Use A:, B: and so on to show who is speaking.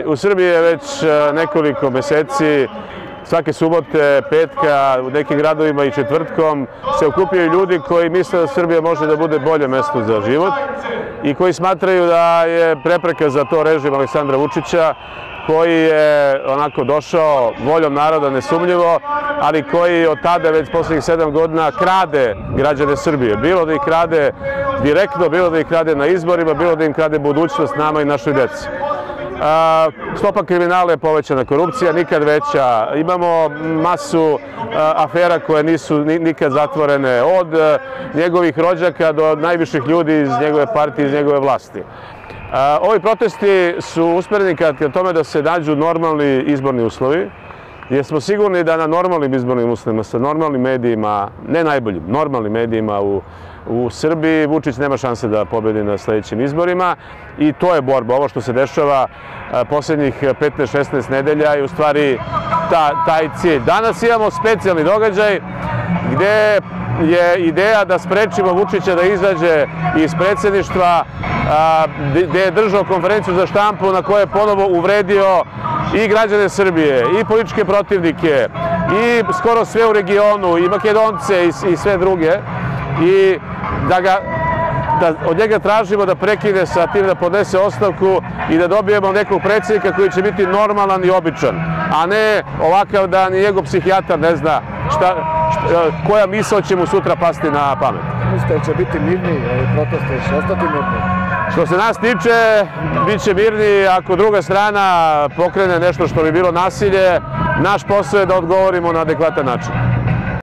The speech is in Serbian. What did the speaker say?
A: U Srbiji je već nekoliko meseci, svake subote, petka, u nekim gradovima i četvrtkom se okupljaju ljudi koji misle da Srbija može da bude bolje mesto za život i koji smatraju da je prepreka za to režim Aleksandra Vučića, koji je onako došao voljom naroda nesumnjivo, ali koji od tada već poslednjih 7 godina krade građane Srbije. Bilo da ih krade direktno, bilo da ih krade na izborima, bilo da im krade budućnost nama i našoj deci. Stopa kriminala je povećana, korupcija nikad veća, imamo masu afera koje nisu nikad zatvorene, od njegovih rođaka do najviših ljudi iz njegove partije, iz njegove vlasti. Ovi protesti su usmereni ka tome da se nađu normalni izborni uslovi, jer smo sigurni da na normalnim izbornim uslovima, sa normalnim medijima, ne najboljim, normalnim medijima u Srbiji, Vučić nema šanse da pobedi na sledećim izborima i to je borba. Ovo što se dešava poslednjih 15-16 nedelja je u stvari taj cilj. Danas imamo specijalni događaj gde je ideja da sprečimo Vučića da izađe iz predsjedništva, gde je držao konferenciju za štampu na kojoj je ponovo uvredio i građane Srbije, i političke protivnike, i skoro sve u regionu, i Makedonce i sve druge, i da od njega tražimo da prekine sa tim, da podnese ostavku i da dobijemo nekog predsjednika koji će biti normalan i običan, a ne ovakav da ni njegov psihijatar ne zna koja misao će mu sutra pasti na pamet.
B: Mislite da će biti mirni proteste, će ostati mirni?
A: Što se nas tiče, bit će mirni ako druga strana pokrene nešto što bi bilo nasilje. Naš posao je da odgovorimo na adekvatan način.